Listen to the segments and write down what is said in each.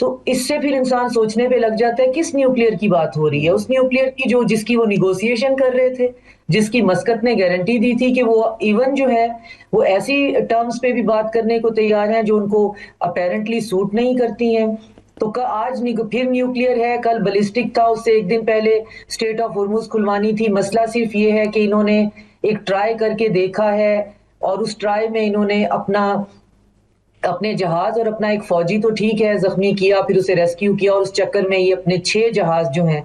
تو اس سے پھر انسان سوچنے پہ لگ جاتا ہے کس نیوکلیئر کی بات ہو رہی ہے، اس نیوکلیئر کی جس کی وہ نیگوسیشن کر رہے تھے، جس کی مسقط نے گارنٹی دی تھی کہ وہ ایون جو ہے وہ ایسی ٹرمز پہ بھی بات کرنے کو تیار ہیں جو ان کو اپیرنٹلی سوٹ نہیں کرتی ہیں. تو آج پھر نیوکلیئر ہے، کل بلسٹک تھا، اس سے ایک دن پہلے اسٹریٹ آف ہرمز کھلوانی تھی. مسئلہ صرف یہ ہے کہ انہوں نے ایک ٹرائی کر کے دیکھا ہے، اور اس ٹرائی میں انہوں نے اپنے جہاز اور اپنا ایک فوجی تو ٹھیک ہے زخمی کیا، پھر اسے ریسکیو کیا، اور اس چکر میں یہ اپنے 6 جہاز جو ہیں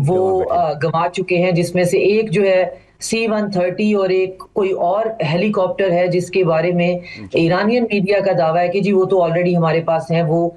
وہ گنوا چکے ہیں، جس میں سے ایک جو ہے C-130 اور ایک کوئی اور ہیلی کاپٹر ہے جس کے بارے میں ایرانین میڈیا کا دعویٰ ہے کہ جی وہ تو آلریڈی ہمارے پاس ہیں، وہ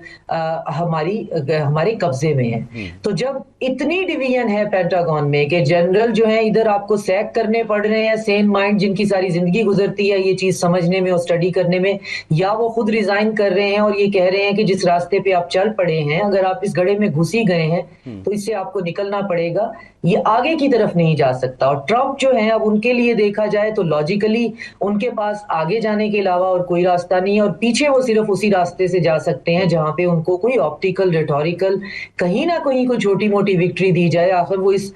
ہمارے قبضے میں ہیں. تو جب اتنی ڈویژن ہے پینٹاگون میں کہ جنرل جو ہیں ادھر آپ کو سیک کرنے پڑ رہے ہیں، سین مائنڈ جن کی ساری زندگی گزرتی ہے یہ چیز سمجھنے میں اور اسٹڈی کرنے میں، یا وہ خود ریزائن کر رہے ہیں اور یہ کہہ رہے ہیں کہ جس راستے پہ آپ چل پڑے ہیں، اگر آپ اس گڑھے میں گھسی گئے ہیں تو اس سے آپ کو نکلنا پڑے گا، یہ آگے کی طرف نہیں جا سکتا. اور ٹرمپ جو ہیں اب ان کے لیے دیکھا جائے تو لاجیکلی ان کے پاس آگے جانے کے علاوہ اور کوئی راستہ نہیں ہے، اور پیچھے وہ صرف اسی راستے سے جا سکتے ہیں جہاں پہ ان کو کوئی آپٹیکل ریٹوریکل کہیں نہ کہیں کوئی چھوٹی موٹی وکٹری دی جائے. آخر وہ اس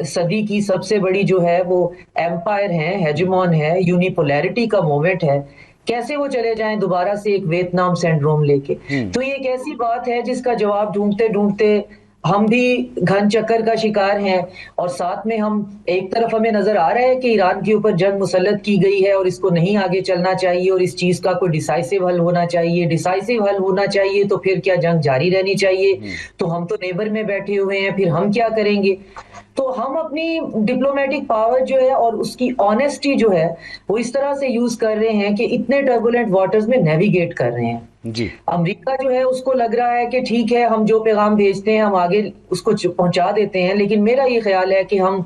صدی کی سب سے بڑی جو ہے وہ ایمپائر ہے، ہیجمون ہے، یونیپولیرٹی کا مومنٹ ہے، کیسے وہ چلے جائیں دوبارہ سے ایک ویتنام سینڈروم لے کے. تو یہ ایک ایسی بات ہے جس کا جواب ڈھونڈتے ڈھونڈتے ہم بھی گھن چکر کا شکار ہیں، اور ساتھ میں ہم ایک طرف ہمیں نظر آ رہا ہے کہ ایران کے اوپر جنگ مسلط کی گئی ہے اور اس کو نہیں آگے چلنا چاہیے، اور اس چیز کا کوئی ڈیسائسو حل ہونا چاہیے. ڈیسائسو حل ہونا چاہیے تو پھر کیا جنگ جاری رہنی چاہیے؟ تو ہم تو نیبر میں بیٹھے ہوئے ہیں، پھر ہم کیا کریں گے؟ تو ہم اپنی ڈپلومیٹک پاور جو ہے اور اس کی آنیسٹی جو ہے وہ اس طرح سے یوز کر رہے ہیں کہ اتنے ٹربولنٹ واٹرز میں نیویگیٹ کر رہے ہیں. جی امریکہ جو ہے اس کو لگ رہا ہے کہ ٹھیک ہے ہم جو پیغام بھیجتے ہیں ہم آگے اس کو پہنچا دیتے ہیں، لیکن میرا یہ خیال ہے کہ ہم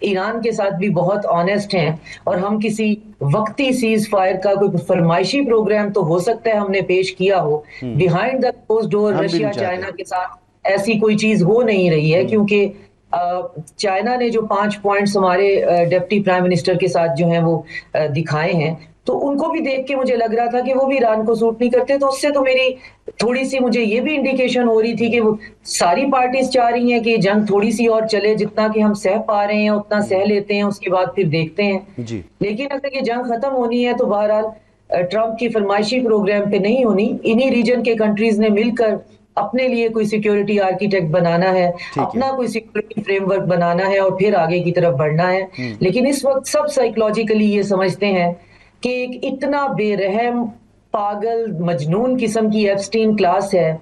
ایران کے ساتھ بھی بہت آنیسٹ ہیں، اور ہم کسی وقتی سیز فائر کا کوئی فرمائشی پروگرام تو ہو سکتا ہے ہم نے پیش کیا ہو، behind the closed door Russia China کے ساتھ ایسی کوئی چیز ہو نہیں رہی ہے، کیونکہ چائنا نے جو 5 پوائنٹس ہمارے ڈپٹی پرائم منسٹر کے ساتھ جو ہیں وہ دکھائے ہیں، تو ان کو بھی دیکھ کے مجھے لگ رہا تھا کہ وہ بھی ایران کو سوٹ نہیں کرتے. تو اس سے تو میری تھوڑی سی مجھے یہ بھی انڈیکیشن ہو رہی تھی کہ وہ ساری پارٹیز چاہ رہی ہیں کہ جنگ تھوڑی سی اور چلے، جتنا کہ ہم سہ پا رہے ہیں اتنا سہ لیتے ہیں، اس کے بعد پھر دیکھتے ہیں. لیکن اگر یہ جنگ ختم ہونی ہے تو بہرحال ٹرمپ کی فرمائشی پروگرام پہ نہیں ہونی، انہی ریجن کے کنٹریز نے مل کر اپنے لیے کوئی سیکیورٹی آرکیٹیکٹ بنانا ہے، اپنا کوئی سیکیورٹی فریم ورک بنانا ہے، اور پھر آگے کی طرف بڑھنا ہے. لیکن اس وقت سب سائیکولوجیکلی یہ سمجھتے ہیں کہ ایک اتنا بے رحم پاگل مجنون قسم کی ایپسٹین کلاس ہے،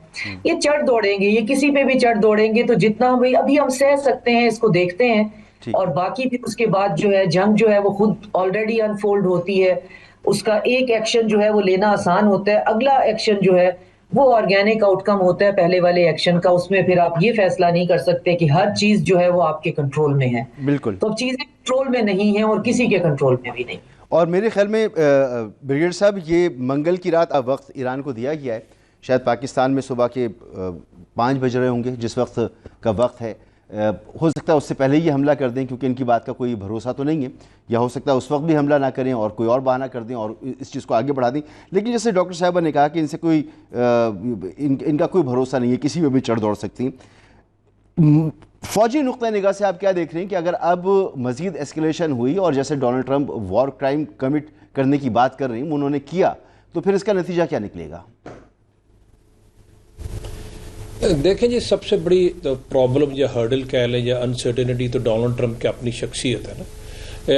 یہ چڑھ دوڑیں گے، یہ کسی پہ بھی چڑھ دوڑیں گے، تو جتنا ابھی ہم سہ سکتے ہیں اس کو دیکھتے ہیں، اور باقی پھر اس کے بعد جو ہے جنگ جو ہے وہ خود آلریڈی انفولڈ ہوتی ہے. اس کا ایک ایکشن جو ہے وہ لینا آسان ہوتا ہے، اگلا ایکشن جو ہے وہ آرگینک آؤٹ کم ہوتا ہے پہلے والے ایکشن کا. اس میں پھر آپ یہ فیصلہ نہیں کر سکتے کہ ہر چیز جو ہے وہ آپ کے کنٹرول میں ہے. بالکل. تو چیزیں کنٹرول میں نہیں ہیں اور کسی کے کنٹرول میں بھی نہیں. اور میرے خیال میں بریگیڈیئر صاحب یہ منگل کی رات اب وقت ایران کو دیا گیا ہے، شاید پاکستان میں صبح کے 5 بج رہے ہوں گے جس وقت کا وقت ہے. ہو سکتا ہے اس سے پہلے ہی حملہ کر دیں کیونکہ ان کی بات کا کوئی بھروسہ تو نہیں ہے، یا ہو سکتا ہے اس وقت بھی حملہ نہ کریں اور کوئی اور بہانہ کر دیں اور اس چیز کو آگے بڑھا دیں. لیکن جیسے ڈاکٹر صاحبہ نے کہا کہ ان سے کوئی ان کا کوئی بھروسہ نہیں ہے، کسی میں بھی چڑھ دوڑ سکتی ہیں. فوجی نقطہ نگاہ سے آپ کیا دیکھ رہے ہیں کہ اگر اب مزید ایسکیلیشن ہوئی اور جیسے Donald Trump war crime commit کرنے کی بات کر رہے ہیں انہوں نے کیا، تو پھر اس کا نتیجہ کیا نکلے گا؟ دیکھیں جی، سب سے بڑی پرابلم یا ہرڈل کہہ لیں یا انسرٹینٹی تو ڈونلڈ ٹرمپ کی اپنی شخصیت ہے نا.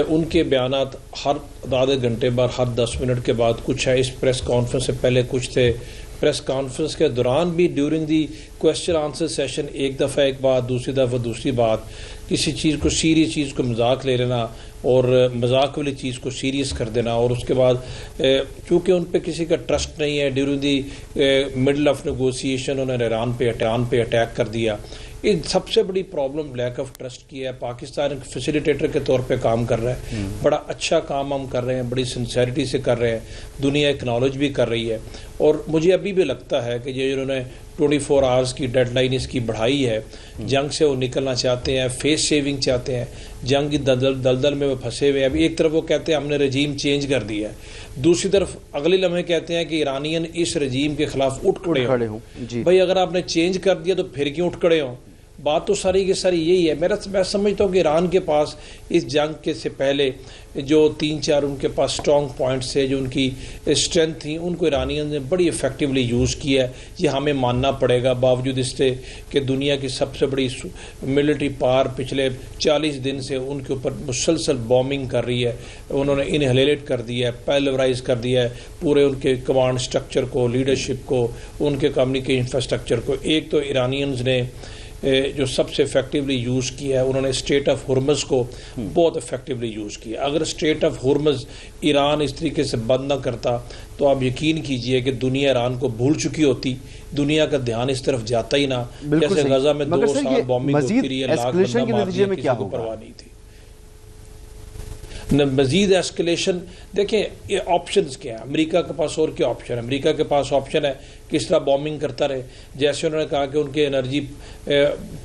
ان کے بیانات ہر آدھے گھنٹے بعد، ہر 10 منٹ کے بعد کچھ ہے. اس پریس کانفرنس سے پہلے کچھ تھے، پریس کانفرنس کے دوران بھی during the question answer session ایک دفعہ ایک بات، دوسری دفعہ دوسری بات. کسی چیز کو سیریس چیز کو مذاق لے لینا اور مذاق والی چیز کو سیریس کر دینا، اور اس کے بعد چونکہ ان پہ کسی کا ٹرسٹ نہیں ہے، during the middle of negotiation انہوں نے ایران پہ اٹیک کر دیا. یہ سب سے بڑی پرابلم لیک آف ٹرسٹ کی ہے. پاکستان ایک فیسیلیٹیٹر کے طور پہ کام کر رہا ہے، بڑا اچھا کام ہم کر رہے ہیں، بڑی سنسیریٹی سے کر رہے ہیں، دنیا ایکنالج بھی کر رہی ہے. اور مجھے ابھی بھی لگتا ہے کہ یہ انہوں نے 24 آورس کی ڈیڈ لائن اس کی بڑھائی ہے. جنگ سے وہ نکلنا چاہتے ہیں, فیس شیونگ چاہتے ہیں, جنگ کی دلدل میں وہ پھنسے ہوئے ہیں. ابھی ایک طرف وہ کہتے ہیں ہم نے رجیم چینج کر دیا ہے, دوسری طرف اگلے لمحے کہتے ہیں کہ ایرانین اس رجیم کے خلاف اٹھ کھڑے ہوں. بھائی اگر آپ نے چینج کر دیا تو پھر کیوں اٹھ کھڑے ہوں؟ بات تو ساری کی ساری یہی ہے. میں سمجھتا ہوں کہ ایران کے پاس اس جنگ کے سے پہلے جو 3-4 ان کے پاس سٹرونگ پوائنٹس ہے, جو ان کی اسٹرینتھ تھیں, ان کو ایرانیوں نے بڑی افیکٹولی یوز کیا ہے. یہ ہمیں ماننا پڑے گا, باوجود اس سے کہ دنیا کی سب سے بڑی ملٹری پاور پچھلے 40 دن سے ان کے اوپر مسلسل بومنگ کر رہی ہے. انہوں نے انہیلیٹ کر دیا ہے, پیلورائز کر دیا ہے پورے ان کے کمانڈ سٹرکچر کو, لیڈرشپ کو, ان کے کمیونیکیشن انفراسٹرکچر کو. ایک تو ایرانیئنز نے جو سب سے افیکٹولی یوز کیا ہے, انہوں نے اسٹریٹ آف ہرمز کو بہت افیکٹولی یوز کیا. اگر اسٹریٹ آف ہرمز ایران اس طریقے سے بند نہ کرتا تو آپ یقین کیجئے کہ دنیا ایران کو بھول چکی ہوتی, دنیا کا دھیان اس طرف جاتا ہی نہ. جیسے غزہ میں 2 سال بومبنگ ہوتی رہی ہے, لاکھ بندہ مار دیا, کسی کو پرواہ نہیں تھی. مزید ایسکلیشن دیکھیں یہ آپشنز کیا ہے امریکہ کے پاس, اور کیا آپشن ہے؟ امریکہ کے پاس آپشن ہے کس طرح بومبنگ کرتا رہے. جیسے انہوں نے کہا کہ ان کے انرجی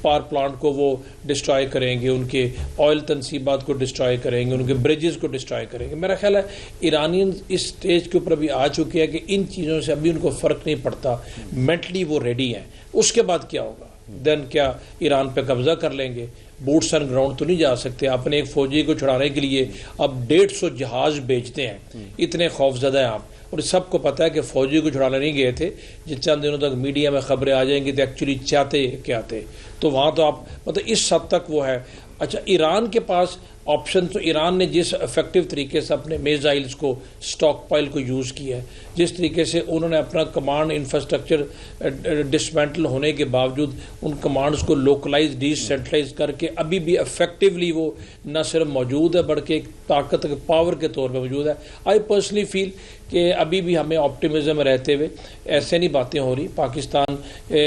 پاور پلانٹ کو وہ ڈسٹرائے کریں گے, ان کے آئل تنصیبات کو ڈسٹرائے کریں گے, ان کے بریجز کو ڈسٹرائے کریں گے. میرا خیال ہے ایرانین اس سٹیج کے اوپر ابھی آ چکے ہیں کہ ان چیزوں سے ابھی ان کو فرق نہیں پڑتا, مینٹلی وہ ریڈی ہیں. اس کے بعد کیا ہوگا؟ دین کیا ایران پہ قبضہ کر لیں گے؟ بوٹس آن گراؤنڈ تو نہیں جا سکتے. اپنے ایک فوجی کو چھڑانے کے لیے اب 150 جہاز بیچتے ہیں, اتنے خوف زدہ ہیں آپ. اور سب کو پتہ ہے کہ فوجی کو چھڑانے نہیں گئے تھے. جن چند دنوں تک میڈیا میں خبریں آ جائیں گی تو ایکچولی چاہتے کیا تھے. تو وہاں تو آپ مطلب اس حد تک وہ ہے. اچھا ایران کے پاس آپشن, تو ایران نے جس افیکٹو طریقے سے اپنے میزائلز کو سٹاک پائل کو یوز کیا ہے, جس طریقے سے انہوں نے اپنا کمانڈ انفراسٹرکچر ڈسمینٹل ہونے کے باوجود ان کمانڈز کو لوکلائز ڈی سینٹرلائز کر کے ابھی بھی افیکٹولی وہ نہ صرف موجود ہے بلکہ ایک طاقت پاور کے طور پہ موجود ہے. آئی پرسنلی فیل کہ ابھی بھی ہمیں آپٹیمزم رہتے ہوئے ایسے نہیں باتیں ہو رہی. پاکستان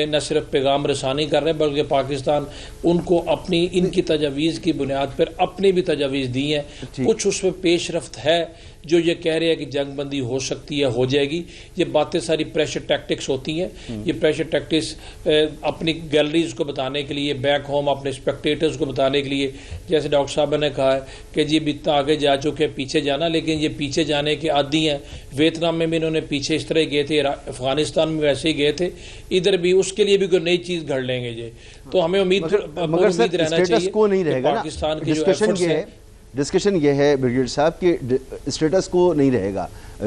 نہ صرف پیغام رسانی کر رہے ہیں بلکہ پاکستان ان کو اپنی ان کی تجاویز کی بنیاد پر اپنی بھی تجاویز دی ہیں. کچھ اس میں پیش رفت ہے جو یہ کہہ رہے ہیں کہ جنگ بندی ہو سکتی ہے, ہو جائے گی. یہ باتیں ساری پریشر ٹیکٹکس ہوتی ہیں. یہ پریشر ٹیکٹکس اپنی گیلریز کو بتانے کے لیے, بیک ہوم اپنے اسپیکٹیٹرز کو بتانے کے لیے, جیسے ڈاکٹر صاحب نے کہا ہے کہ جی اتنا آگے جا چکے پیچھے جانا, لیکن یہ پیچھے جانے کے عادی ہیں. ویتنام میں بھی انہوں نے پیچھے اس طرح گئے تھے, افغانستان میں ویسے ہی گئے تھے, ادھر بھی اس کے لیے بھی کوئی نئی چیز گھڑ لیں گے. تو ہمیں امید رہنا چاہیے پاکستان کی جو ایفرٹس ہیں. ڈسکشن یہ ہے بریگیڈ صاحب کہ اسٹیٹس کو نہیں رہے گا.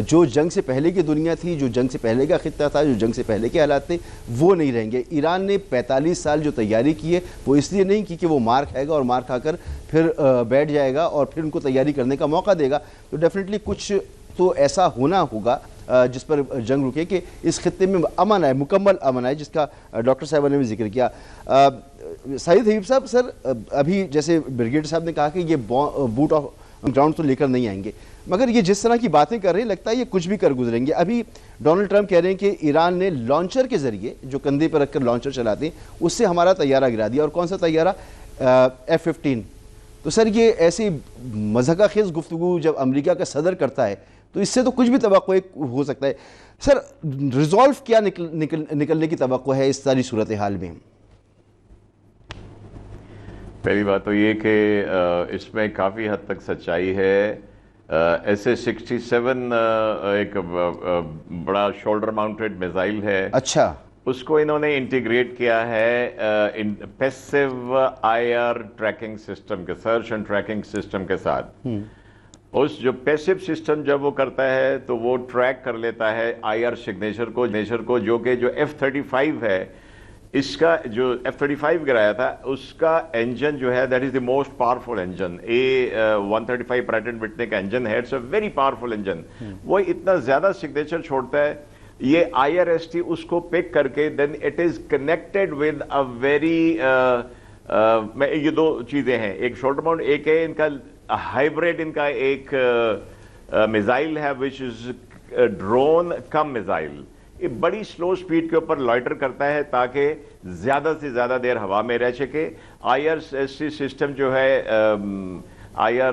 جو جنگ سے پہلے کی دنیا تھی, جو جنگ سے پہلے کا خطہ تھا, جو جنگ سے پہلے کے حالات تھے, وہ نہیں رہیں گے. ایران نے 45 سال جو تیاری کی ہے وہ اس لیے نہیں کی کہ وہ مار کھائے گا اور مار کھا کر پھر بیٹھ جائے گا اور پھر ان کو تیاری کرنے کا موقع دے گا. تو ڈیفینیٹلی کچھ تو ایسا ہونا ہوگا جس پر جنگ رکے کہ اس خطے میں امن آئے, مکمل امن آئے, جس کا ڈاکٹر صاحبہ نے بھی ذکر کیا. سعید حبیب صاحب, سر ابھی جیسے بریگیڈ صاحب نے کہا کہ یہ بوٹ آف گراؤنڈ تو لے کر نہیں آئیں گے, مگر یہ جس طرح کی باتیں کر رہے ہیں لگتا ہے یہ کچھ بھی کر گزریں گے. ابھی ڈونلڈ ٹرمپ کہہ رہے ہیں کہ ایران نے لانچر کے ذریعے, جو کندھے پر رکھ کر لانچر چلاتے ہیں, اس سے ہمارا طیارہ گرا دیا. اور کون سا طیارہ؟ F-15. تو سر یہ ایسی مضحکہ خیز گفتگو جب امریکہ کا صدر کرتا ہے تو اس سے تو کچھ بھی توقع ہو سکتا ہے. سر ریزالو کیا نکلنے کی توقع ہے اس ساری صورتحال میں؟ پہلی بات تو یہ کہ اس میں کافی حد تک سچائی ہے. SA-67 ایک بڑا شولڈر ماؤنٹڈ میزائل ہے. اچھا, اس کو انہوں نے انٹیگریٹ کیا ہے پیسیو IR ٹریکنگ سسٹم کے, سرچ اینڈ ٹریکنگ سسٹم کے ساتھ. اس جو پیسیو سسٹم جب وہ کرتا ہے تو وہ ٹریک کر لیتا ہے IR سگنیچر کو, جو کہ جو F-35 ہے, اس کا جو F-35 گرایا تھا اس کا انجن جو ہے that is the most powerful engine. A-135 Pratt and Whitney کا انجن ہے, it's a very powerful engine. وہ اتنا زیادہ سگنیچر چھوڑتا ہے, یہ IRST اس کو پک کر کے then it is connected with a very, یہ دو چیزیں ہیں, ایک شولڈر ماؤنٹ, ایک ہے ان کا ہائیبریڈ, ان کا ایک میزائل ہے وچ از ڈرون کم میزائل. یہ بڑی سلو سپیڈ کے اوپر لائٹر کرتا ہے تاکہ زیادہ سے زیادہ دیر ہوا میں رہ سکے. IRST سسٹم جو ہے IR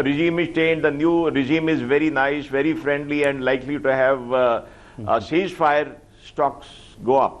regime is changed, the new regime is very nice, very friendly and likely to have a ceasefire, stocks go up.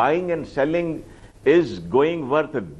buying and selling is going worth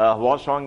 Hwasong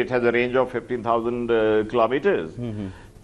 it has a range of 15,000 kilometers.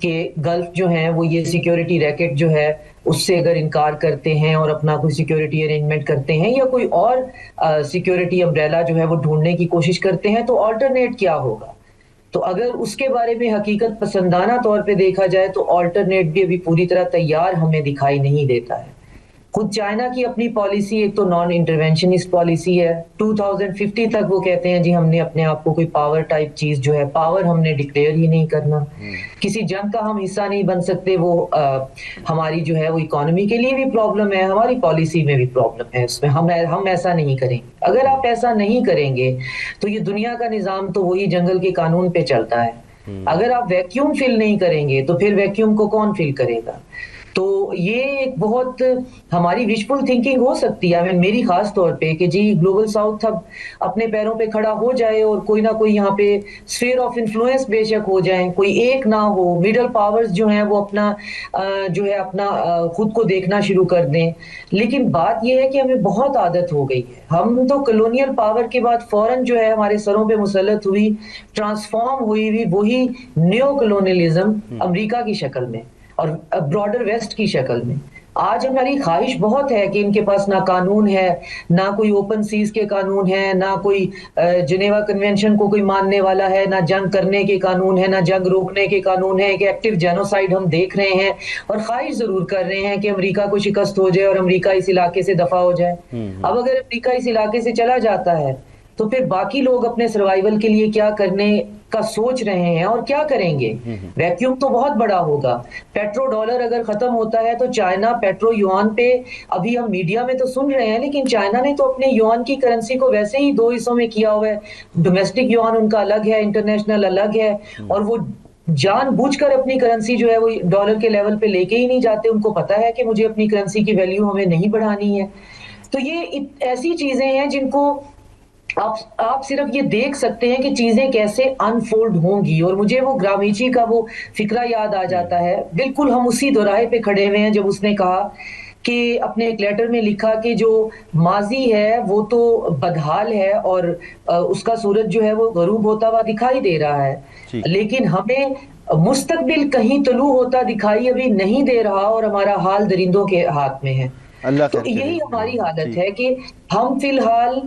کہ golf جو ہیں وہ یہ security racket جو ہے اس سے اگر انکار کرتے ہیں اور اپنا کوئی سیکیورٹی ارینجمنٹ کرتے ہیں یا کوئی اور سیکیورٹی امبریلا جو ہے وہ ڈھونڈنے کی کوشش کرتے ہیں تو آلٹرنیٹ کیا ہوگا. تو اگر اس کے بارے میں حقیقت پسندانہ طور پہ دیکھا جائے تو آلٹرنیٹ بھی ابھی پوری طرح تیار ہمیں دکھائی نہیں دیتا ہے. خود چائنا کی اپنی پالیسی ایک تو نان انٹرونشنسٹ پالیسی ہے. 2050 تک وہ کہتے ہیں جی ہم نے اپنے آپ کو کوئی پاور ٹائپ چیز جو ہے پاور ہم نے ڈکلیئر ہی نہیں کرنا, کسی جنگ کا ہم حصہ نہیں بن سکتے. وہ ہماری جو ہے وہ اکانومی کے لیے بھی پرابلم ہے, ہماری پالیسی میں بھی پرابلم ہے, اس میں ہم ایسا نہیں کریں. اگر آپ ایسا نہیں کریں گے تو یہ دنیا کا نظام تو وہی جنگل کے قانون پہ چلتا ہے. اگر آپ ویکیوم فل نہیں کریں گے تو پھر ویکیوم کو کون فل کرے گا؟ تو یہ ایک بہت ہماری وشفل تھنکنگ ہو سکتی ہے میری خاص طور پہ کہ جی گلوبل ساؤتھ اب اپنے پیروں پہ کھڑا ہو جائے اور کوئی نہ کوئی یہاں پہ اسفیئر آف انفلوئنس بے شک ہو جائیں, کوئی ایک نہ ہو, مڈل پاورز جو ہیں وہ اپنا خود کو دیکھنا شروع کر دیں. لیکن بات یہ ہے کہ ہمیں بہت عادت ہو گئی ہے, ہم تو کلونیل پاور کے بعد فوراً جو ہے ہمارے سروں پہ مسلط ہوئی ٹرانسفارم ہوئی وہی نیو کلونیلزم امریکہ کی شکل میں اور براڈر ویسٹ کی شکل میں. آج ہماری خواہش بہت ہے کہ ان کے پاس نہ قانون ہے, نہ کوئی اوپن سیز کے قانون ہے, نہ کوئی جنیوا کنونشن کو کوئی ماننے والا ہے, نہ جنگ کرنے کے قانون ہے, نہ جنگ روکنے کے قانون ہے. کہ ایکٹیو جینوسائیڈ ہم دیکھ رہے ہیں اور خواہش ضرور کر رہے ہیں کہ امریکہ کو شکست ہو جائے اور امریکہ اس علاقے سے دفع ہو جائے. اب اگر امریکہ اس علاقے سے چلا جاتا ہے تو پھر باقی لوگ اپنے سروائیول کے لیے کیا کرنے کا سوچ رہے ہیں اور کیا کریں گے؟ ویکیوم تو بہت بڑا ہوگا. پیٹرو ڈالر اگر ختم ہوتا ہے تو چائنا پیٹرو یوان پہ, ابھی ہم میڈیا میں تو سن رہے ہیں لیکن چائنا نے تو اپنے یوان کی کرنسی کو ویسے ہی 2 حصوں میں کیا ہوا ہے. ڈومیسٹک یوان ان کا الگ ہے, انٹرنیشنل الگ ہے, اور وہ جان بوجھ کر اپنی کرنسی جو ہے وہ ڈالر کے لیول پہ لے کے ہی نہیں جاتے. ان کو پتا ہے کہ مجھے اپنی کرنسی کی ویلیو ہمیں نہیں بڑھانی ہے. تو یہ ایسی چیزیں ہیں جن کو آپ صرف یہ دیکھ سکتے ہیں کہ چیزیں کیسے انفولڈ ہوں گی. اور مجھے وہ گرامیچی کا وہ فقرہ یاد آ جاتا ہے. بالکل ہم اسی دوراہے پہ کھڑے ہوئے ہیں جب اس نے کہا کہ اپنے ایک لیٹر میں لکھا کہ جو ماضی ہے وہ تو بدحال ہے اور اس کا سورج جو ہے وہ غروب ہوتا ہوا دکھائی دے رہا ہے, لیکن ہمیں مستقبل کہیں طلوع ہوتا دکھائی ابھی نہیں دے رہا اور ہمارا حال درندوں کے ہاتھ میں ہے. تو یہی ہماری حالت ہے کہ ہم فی الحال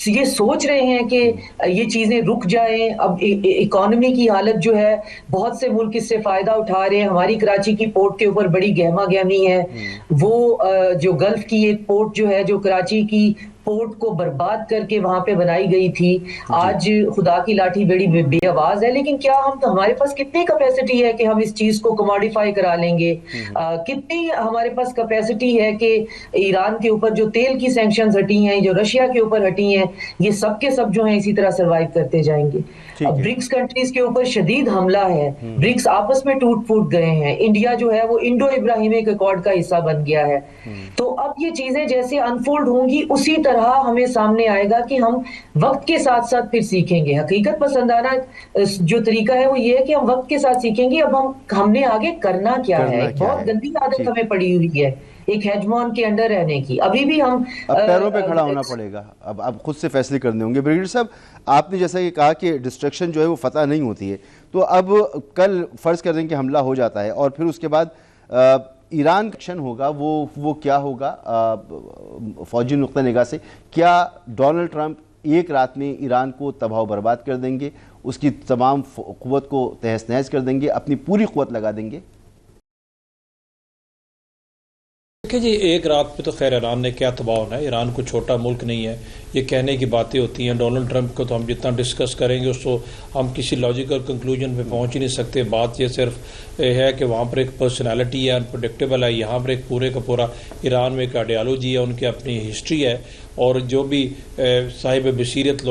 یہ سوچ رہے ہیں کہ یہ چیزیں رک جائیں. اب اکانومی کی حالت جو ہے بہت سے ملک اس سے فائدہ اٹھا رہے ہیں. ہماری کراچی کی پورٹ کے اوپر بڑی گہما گہمی ہے. وہ جو گلف کی ایک پورٹ جو ہے جو کراچی کی پورٹ کو برباد کر کے وہاں پہ بنائی گئی تھی, آج خدا کی لاٹھی بڑی بے آواز ہے. لیکن کیا ہمارے پاس کتنی کیپیسٹی ہے کہ ہم اس چیز کو کموڈیفائی کرا لیں گے؟ کتنی ہمارے پاس کیپیسٹی ہے کہ ایران کے اوپر جو تیل کی سینکشنز ہٹی ہیں, جو رشیا کے اوپر ہٹی ہیں, یہ سب کے سب جو ہیں اسی طرح سروائیو کرتے جائیں گے. برکس کنٹریز کے اوپر شدید حملہ ہے, برکس آپس میں ٹوٹ پھوٹ گئے ہیں, انڈیا جو ہے وہ انڈو ابراہیمک ایکارڈ کا حصہ بن گیا ہے. تو اب یہ چیزیں جیسے انفولڈ ہوں گی اسی طرح ہمیں سامنے آئے گا کہ ہم وقت کے ساتھ ساتھ پھر سیکھیں گے. حقیقت پسندانہ جو طریقہ ہے وہ یہ ہے کہ ہم وقت کے ساتھ سیکھیں گے. اب ہم نے آگے کرنا کیا ہے. ایک بہت گندی عادت ہمیں پڑی ہوئی ہے ایک ہیجمون کے انڈر رہنے کی. ابھی بھی ہم پیروں پہ کھڑا ہونا پڑے گا. اب خود سے فیصلے کرنے ہوں گے. بریگیڈیئر صاحب, آپ نے جیسا کہ کہا کہ ڈسٹرکشن جو ہے وہ فتح نہیں ہوتی ہے, تو اب کل فرض کر دیں کہ حملہ ہو جاتا ہے اور پھر اس کے بعد ایران کا ایکشن ہوگا, وہ کیا ہوگا فوجی نقطہ نگاہ سے؟ کیا ڈونلڈ ٹرمپ ایک رات میں ایران کو تباہ و برباد کر دیں گے, اس کی تمام قوت کو تہس نہس کر دیں گے, اپنی پوری قوت لگا دیں گے؟ دیکھیں جی, ایک رات پہ تو خیر ایران نے کیا تباہ ہونا ہے. ایران کو چھوٹا ملک نہیں ہے, یہ کہنے کی باتیں ہوتی ہیں. ڈونلڈ ٹرمپ کو تو ہم جتنا ڈسکس کریں گے اس کو ہم کسی لاجیکل کنکلوژن پہ پہنچ ہی نہیں سکتے. بات یہ صرف ہے کہ وہاں پر ایک پرسنالٹی ہے, انپریڈکٹیبل ہے. یہاں پر ایک پورے کا پورا ایران میں ایک آئیڈیالوجی ہے, ان کی اپنی ہسٹری ہے, اور جو بھی صاحب بصیرت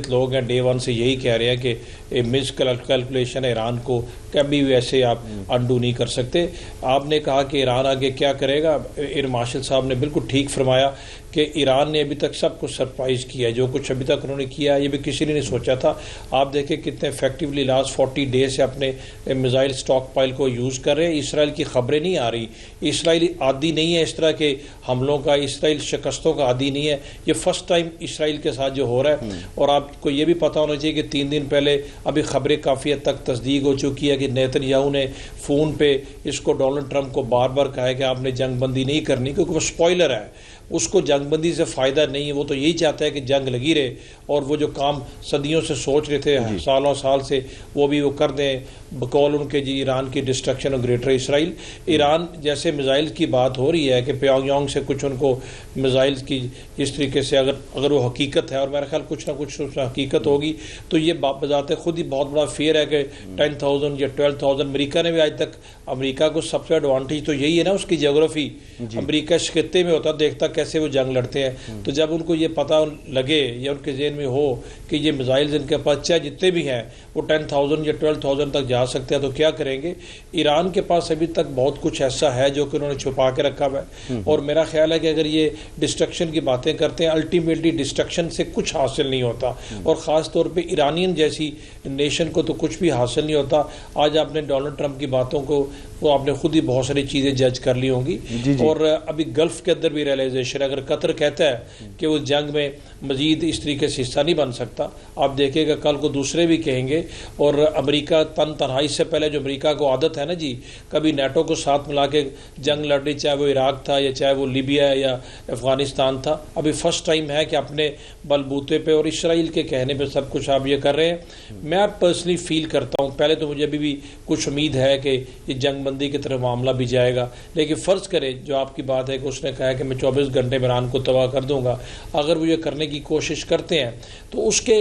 لوگ ہیں ڈے ون سے یہی کہہ رہے ہیں کہ مس کیلکولیشن ایران کو کبھی بھی ایسے آپ انڈو نہیں کر سکتے. آپ نے کہا کہ ایران آگے کیا کرے گا, ایئر مارشل صاحب نے بالکل ٹھیک فرمایا کہ ایران نے ابھی تک سب کچھ سرپرائز کیا ہے، جو کچھ ابھی تک انہوں نے کیا یہ بھی کسی نے نہیں سوچا تھا. آپ دیکھیں کتنے افیکٹولی لاسٹ 40 ڈیز سے اپنے میزائل سٹاک پائل کو یوز کر رہے ہیں. اسرائیل کی خبریں نہیں آ رہی. اسرائیل عادی نہیں ہے اس طرح کے حملوں کا، اسرائیل شکستوں کا عادی نہیں ہے. یہ فرسٹ ٹائم اسرائیل کے ساتھ جو ہو رہا ہے. اور آپ کو یہ بھی پتہ ہونا چاہیے کہ 3 دن پہلے ابھی خبریں کافی حد تک تصدیق ہو چکی ہے کہ نیتن یاہو نے فون پہ اس کو ڈونلڈ ٹرمپ کو بار بار کہا ہے کہ آپ نے جنگ بندی نہیں کرنی، کیونکہ وہ سپوائلر ہے، اس کو جنگ بندی سے فائدہ نہیں ہے. وہ تو یہی چاہتا ہے کہ جنگ لگی رہے اور وہ جو کام صدیوں سے سوچ رہے تھے سالوں سال سے وہ بھی وہ کر دیں بقول ان کے جی ایران کی ڈسٹرکشن اور گریٹر اسرائیل. ایران جیسے میزائل کی بات ہو رہی ہے کہ پیونگ یانگ سے کچھ ان کو میزائل کی اس طریقے سے اگر وہ حقیقت ہے، اور میرا خیال کچھ نہ کچھ اس میں حقیقت ہوگی، تو یہ بذات خود ہی بہت بڑا فیئر ہے کہ 10,000 یا 12,000. امریکہ نے بھی آج تک، امریکہ کو سب سے ایڈوانٹیج تو یہی ہے نا اس کی جیوگرافی. امریکہ اس خطے میں ہوتا دیکھتا کیسے وہ جنگ لڑتے ہیں. تو جب ان کو یہ پتہ لگے یا ان کے ذہن میں ہو کہ یہ میزائلز ان کے پاس چاہے جتنے بھی ہیں وہ 10,000 یا 12,000 تک جا سکتے ہیں، تو کیا کریں گے؟ ایران کے پاس ابھی تک بہت کچھ ایسا ہے جو کہ انہوں نے چھپا کے رکھا ہوا ہے. اور میرا خیال ہے کہ اگر یہ ڈسٹرکشن کی باتیں کرتے ہیں، الٹیمیٹلی ڈسٹرکشن سے کچھ حاصل نہیں ہوتا، اور خاص طور پہ ایرانین جیسی نیشن کو تو کچھ بھی حاصل نہیں ہوتا. آج آپ نے ڈونلڈ ٹرمپ کی باتوں کو وہ آپ نے خود ہی بہت ساری چیزیں جج کر لی ہوں گی. اور ابھی گلف کے اندر بھی ریئلائزیشن، اگر قطر کہتا ہے کہ وہ جنگ میں مزید اس طریقے سے حصہ نہیں بن سکتا، آپ دیکھیں گا کل کو دوسرے بھی کہیں گے. اور امریکہ تنہائی سے پہلے جو امریکہ کو عادت ہے نا جی کبھی نیٹو کو ساتھ ملا کے جنگ لڑنی، چاہے وہ عراق تھا یا چاہے وہ لیبیا یا افغانستان تھا، ابھی فرسٹ ٹائم ہے کہ اپنے بل بوتے پہ اور اسرائیل کے کہنے پہ سب کچھ آپ یہ کر رہے ہیں. میں پرسنلی فیل کرتا ہوں، پہلے تو مجھے ابھی بھی کچھ امید ہے کہ یہ جنگ بندی کی طرف معاملہ بھی جائے گا، لیکن فرض کرے جو آپ کی بات ہے کہ اس نے کہا کہ میں 24 گھنٹے میں ایران کو تباہ کر دوں گا، اگر وہ یہ کرنے کی کوشش کرتے ہیں تو اس کے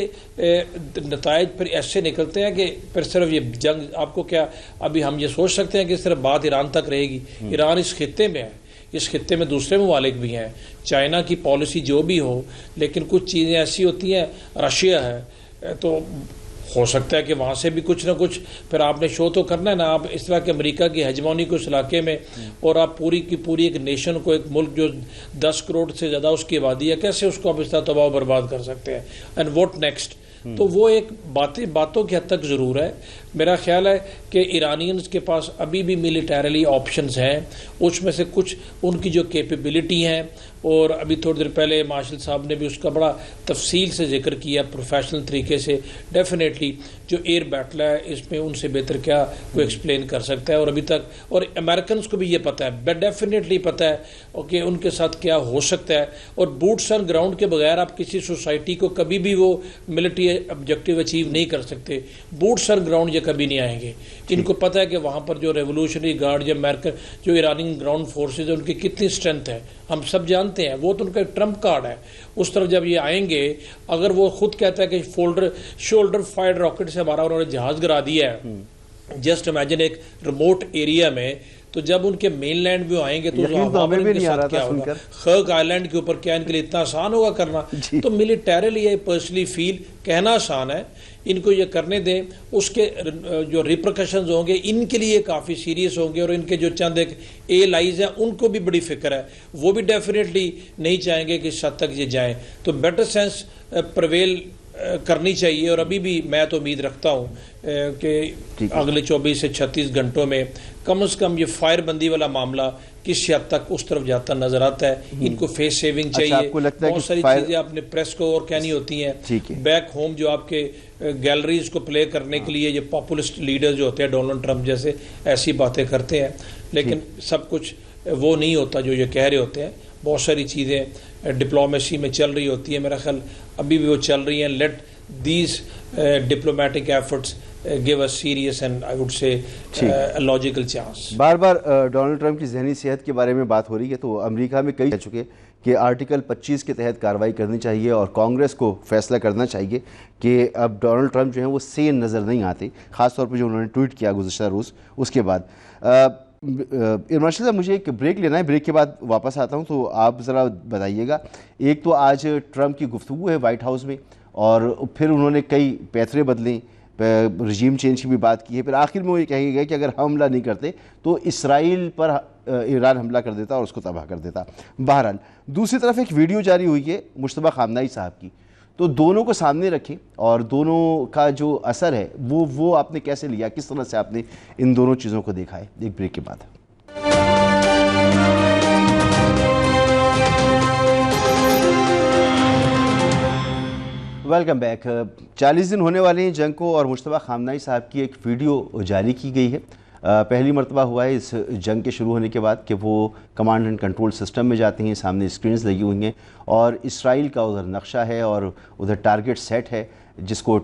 نتائج پھر ایسے نکلتے ہیں کہ پھر صرف یہ جنگ آپ کو کیا ابھی ہم یہ سوچ سکتے ہیں کہ صرف بات ایران تک رہے گی؟ ایران اس خطے میں ہے، اس خطے میں دوسرے ممالک بھی ہیں، چائنا کی پالیسی جو بھی ہو، لیکن کچھ چیزیں ایسی ہوتی ہیں، رشیا ہے تو ہو سکتا ہے کہ وہاں سے بھی کچھ نہ کچھ پھر آپ نے شو تو کرنا ہے نا. آپ اس طرح کے امریکہ کی ہیجمونی کو اس علاقے میں، اور آپ پوری کی پوری ایک نیشن کو، ایک ملک جو 10 کروڑ سے زیادہ اس کی آبادی ہے، کیسے اس کو آپ اس طرح تباہ و برباد کر سکتے ہیں؟ And what next? تو وہ ایک باتوں کی حد تک ضرور ہے. میرا خیال ہے کہ ایرانینز کے پاس ابھی بھی ملیٹریلی آپشنز ہیں، اس میں سے کچھ ان کی جو کیپیبلٹی ہیں، اور ابھی تھوڑی دیر پہلے مارشل صاحب نے بھی اس کا بڑا تفصیل سے ذکر کیا پروفیشنل طریقے سے. ڈیفینیٹلی جو ایئر بیٹل ہے اس میں ان سے بہتر کیا کوئی ایکسپلین کر سکتا ہے. اور ابھی تک اور امریکنز کو بھی یہ پتہ ہے، ڈیفینیٹلی پتہ ہے کہ ان کے ساتھ کیا ہو سکتا ہے. اور بوٹس آن گراؤنڈ کے بغیر آپ کسی سوسائٹی کو کبھی بھی وہ ملٹری آبجیکٹیو اچیو نہیں کر سکتے. بوٹس آن گراؤنڈ یہ کبھی نہیں آئیں گے. ان کو پتہ ہے کہ وہاں پر جو ریولوشنری گارڈ یا امریکن جو ایرانی گراؤنڈ فورسز ہیں ان کی کتنی اسٹرینتھ ہے ہم سب جانتے ہیں. وہ تو ان کا ایک ٹرمپ کارڈ ہے. اس طرف جب یہ آئیں گے، اگر وہ خود کہتا ہے کہ شولڈر فائرڈ راکٹ سے ہمارا انہوں نے جہاز گرا دیا ہے، جسٹ امیجن ایک ریموٹ ایریا میں، تو جب ان کے مین لینڈ بھی آئیں گے تو خرق آئی لینڈ کے اوپر کیا ان کے لیے اتنا آسان ہوگا کرنا؟ تو ملیٹریلی یہ پرسنلی فیل کہنا آسان ہے، ان کو یہ کرنے دیں. اس کے جو ریپرکشنز ہوں گے ان کے لیے کافی سیریس ہوں گے، اور ان کے جو چند ایک اے لائز ہیں ان کو بھی بڑی فکر ہے. وہ بھی ڈیفینیٹلی نہیں چاہیں گے کہ اس حد تک یہ جائیں. تو بیٹر سینس پرویل کرنی چاہیے. اور ابھی بھی میں تو امید رکھتا ہوں کہ اگلے 24 سے 36 گھنٹوں میں کم از کم یہ فائر بندی والا معاملہ کسی حد تک اس طرف جاتا نظر آتا ہے. ان کو فیس سیونگ چاہیے، بہت ساری چیزیں اپنے پریس کو اور کہنی ہوتی ہیں. بیک ہوم جو آپ کے گیلریز کو پلے کرنے کے لیے یہ پاپولسٹ لیڈر جو ہوتے ہیں ڈونلڈ ٹرمپ جیسے ایسی باتیں کرتے ہیں، لیکن سب کچھ وہ نہیں ہوتا جو یہ کہہ رہے ہوتے ہیں. بہت ساری چیزیں ڈپلومیسی میں چل رہی ہوتی ہیں، میرا خیال ابھی بھی وہ چل رہی ہیں. Late these diplomatic efforts give a serious and I would say a logical chance. Bar bar Donald Trump کی ذہنی صحت کے بارے میں بات ہو رہی ہے، تو امریکہ میں کئی کہہ چکے کہ آرٹیکل 25 کے تحت کارروائی کرنی چاہیے اور کانگریس کو فیصلہ کرنا چاہیے کہ اب ڈونلڈ ٹرمپ جو ہیں وہ سین نظر نہیں آتے، خاص طور پہ جو انہوں نے ٹویٹ کیا گزشتہ روز اس کے بعد. مارشل صاحب مجھے ایک بریک لینا ہے، بریک کے بعد واپس آتا ہوں، تو آپ ذرا بتائیے گا. ایک تو آج ٹرمپ کی گفتگو ہے وائٹ ہاؤس میں، اور پھر انہوں نے کئی پیترے بدلیں، رجیم چینج کی بھی بات کی ہے، پھر آخر میں وہ یہ کہے گا کہ اگر حملہ نہیں کرتے تو اسرائیل پر ایران حملہ کر دیتا اور اس کو تباہ کر دیتا. بہرحال دوسری طرف ایک ویڈیو جاری ہوئی ہے مجتبیٰ خامنہئی صاحب کی, تو دونوں کو سامنے رکھیں اور دونوں کا جو اثر ہے وہ آپ نے کیسے لیا, کس طرح سے آپ نے ان دونوں چیزوں کو دیکھا ہے, ایک بریک کے بعد. Welcome back. 40 دن ہونے والے ہیں جنگ کو اور مجتبیٰ خامنہئی صاحب کی ایک ویڈیو جاری کی گئی ہے. پہلی مرتبہ ہوا ہے اس جنگ کے شروع ہونے کے بعد کہ وہ کمانڈ اینڈ کنٹرول سسٹم میں جاتے ہیں, سامنے اسکرینز لگی ہوئی ہیں اور اسرائیل کا ادھر نقشہ ہے اور ادھر ٹارگٹ سیٹ ہے جس کو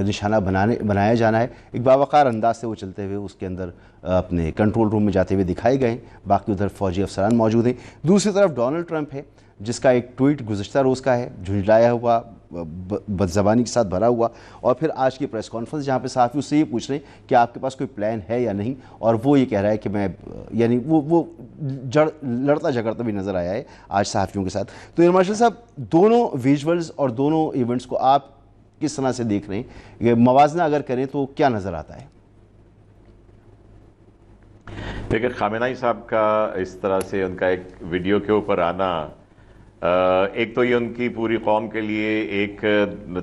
نشانہ بنایا جانا ہے. ایک باوقار انداز سے وہ چلتے ہوئے اس کے اندر اپنے کنٹرول روم میں جاتے ہوئے دکھائے گئے ہیں. باقی ادھر فوجی افسران موجود ہیں. دوسری طرف ڈونلڈ ٹرمپ ہے جس کا ایک ٹویٹ گزشتہ روز کا ہے, جھنجھلایا ہوا, بدزبانی کے ساتھ بھرا ہوا, اور پھر آج کی پریس کانفرنس جہاں پہ صحافی اس سے یہ پوچھ رہے ہیں کہ آپ کے پاس کوئی پلان ہے یا نہیں, اور وہ یہ کہہ رہا ہے کہ میں یعنی وہ لڑتا جھگڑتا بھی نظر آیا ہے آج صحافیوں کے ساتھ. تو ایئر مارشل صاحب, دونوں ویژولز اور دونوں ایونٹس کو آپ کس طرح سے دیکھ رہے ہیں, یہ موازنہ اگر کریں تو کیا نظر آتا ہے؟ دیکھیں, خامنہئی صاحب کا اس طرح سے ان کا ایک ویڈیو کے اوپر آنا, ایک تو یہ ان کی پوری قوم کے لیے ایک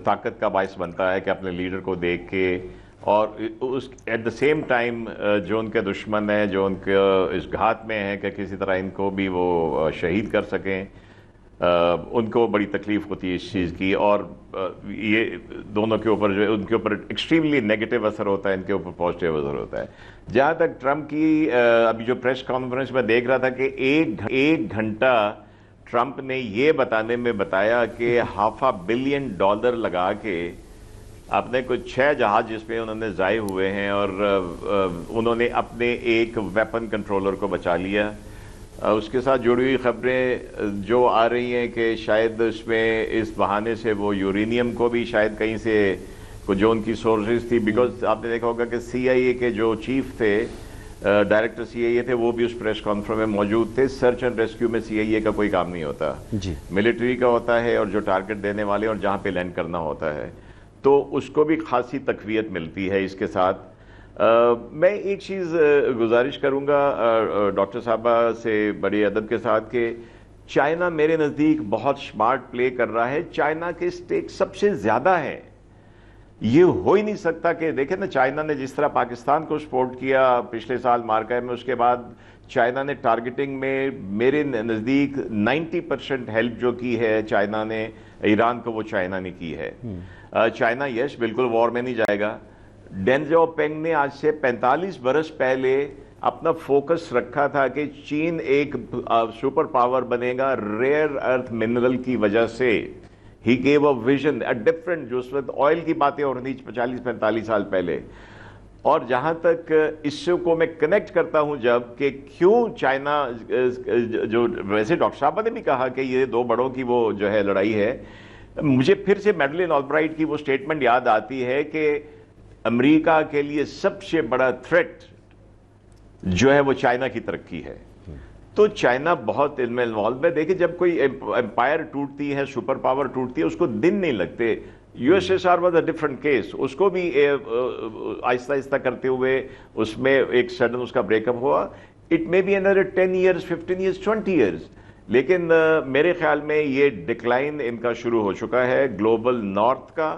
طاقت کا باعث بنتا ہے کہ اپنے لیڈر کو دیکھ کے, اور اس ایٹ دا سیم ٹائم جو ان کے دشمن ہیں, جو ان کے اس گھات میں ہیں کہ کسی طرح ان کو بھی وہ شہید کر سکیں, ان کو بڑی تکلیف ہوتی ہے اس چیز کی, اور یہ دونوں کے اوپر جو ان کے اوپر ایکسٹریملی نیگیٹو اثر ہوتا ہے, ان کے اوپر پازیٹیو اثر ہوتا ہے. جہاں تک ٹرمپ کی ابھی جو پریس کانفرنس میں دیکھ رہا تھا کہ ایک گھنٹہ ٹرمپ نے یہ بتانے میں بتایا کہ $500 ملین لگا کے اپنے کچھ 6 جہاز جس میں انہوں نے ضائع ہوئے ہیں, اور انہوں نے اپنے ایک ویپن کنٹرولر کو بچا لیا. اس کے ساتھ جڑی ہوئی خبریں جو آ رہی ہیں کہ شاید اس میں اس بہانے سے وہ یورینیم کو بھی شاید کہیں سے جو ان کی سورسز تھی, بیکاز آپ نے دیکھا ہوگا کہ CIA کے جو چیف تھے, ڈائریکٹر CIA تھے, وہ بھی اس پریس کانفرنس میں موجود تھے. سرچ اینڈ ریسکیو میں CIA کا کوئی کام نہیں ہوتا, ملٹری کا ہوتا ہے, اور جو ٹارگٹ دینے والے اور جہاں پہ لینڈ کرنا ہوتا ہے, تو اس کو بھی خاصی تقویت ملتی ہے اس کے ساتھ. میں ایک چیز گزارش کروں گا ڈاکٹر صاحبہ سے بڑے ادب کے ساتھ کہ چائنا میرے نزدیک بہت سمارٹ پلے کر رہا ہے. چائنا کے اسٹیک سب سے زیادہ ہے. یہ ہو ہی نہیں سکتا کہ دیکھیں نا, چائنا نے جس طرح پاکستان کو سپورٹ کیا پچھلے سال مارکا میں, اس کے بعد چائنا نے ٹارگٹنگ میں میرے نزدیک 90% ہیلپ جو کی ہے چائنا نے ایران کو, وہ چائنا نے کی ہے. چائنا یس بالکل وار میں نہیں جائے گا. ڈین زیاؤ پینگ نے آج سے 45 برس پہلے اپنا فوکس رکھا تھا کہ چین ایک سپر پاور بنے گا ریئر ارتھ منرل کی وجہ سے. He gave a vision, a different, جو اس وقت آئل کی باتیں ہو رہی تھی 40-45 سال پہلے. اور جہاں تک اس کو میں کنیکٹ کرتا ہوں جب کہ کیوں چائنا, جو ویسے ڈاکٹر صاحبہ نے بھی کہا کہ یہ 2 بڑوں کی وہ جو ہے لڑائی ہے, مجھے پھر سے میڈلین آلبرائٹ کی وہ سٹیٹمنٹ یاد آتی ہے کہ امریکہ کے لیے سب سے بڑا تھریٹ جو ہے وہ چائنا کی ترقی ہے. تو چائنا بہت ان میں انوالو ہے. دیکھیں, جب کوئی امپائر ٹوٹتی ہے, سپر پاور ٹوٹتی ہے, اس کو دن نہیں لگتے. USSR was a different case, اس کو بھی آہستہ آہستہ کرتے ہوئے اس میں ایک سڈن اس کا بریک اپ ہوا. It may be another 10 years, 15 years, 20 years. لیکن میرے خیال میں یہ ڈکلائن ان کا شروع ہو چکا ہے گلوبل نارتھ کا,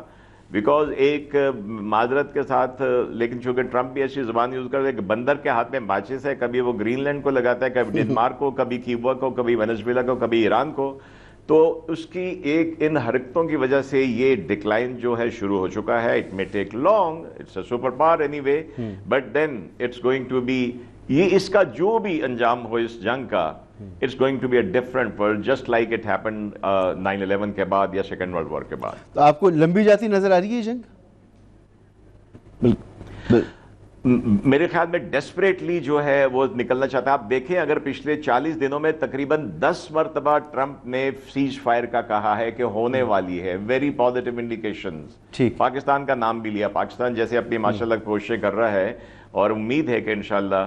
بیکاز ایک معذرت کے ساتھ, لیکن چونکہ ٹرمپ بھی ایسی زبان یوز کرتا ہے کہ بندر کے ہاتھ میں ماچس ہے, کبھی وہ گرین لینڈ کو لگاتا ہے, کبھی ڈنمارک کو, کبھی کیوبا کو, کبھی وینزویلا کو, کبھی ایران کو. تو اس کی ایک ان حرکتوں کی وجہ سے یہ ڈکلائن جو ہے شروع ہو چکا ہے. It may take long, it's a super power anyway, but then it's going to be, یہ اس کا جو بھی انجام ہو اس جنگ کا, it's going to be a different world, just like it happened 9/11 کے بعد یا سیکنڈ ورلڈ وار کے بعد. تو آپ کو لمبی جاتی نظر آ رہی ہے یہ جنگ؟ میرے خیال میں ڈیسپریٹلی جو ہے وہ نکلنا چاہتا ہے. آپ دیکھیں, اگر پچھلے 40 دنوں میں تقریباً 10 مرتبہ ٹرمپ نے سیز فائر کا کہا ہے کہ ہونے والی ہے, ویری پازیٹیو انڈیکیشنز. پاکستان کا نام بھی لیا, پاکستان جیسے اپنی ماشاءاللہ کوششیں کر رہا ہے, اور امید ہے کہ انشاءاللہ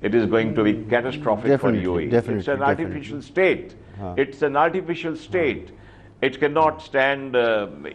it is going to be catastrophic for UAE. It's an artificial state. It's an artificial state. It cannot stand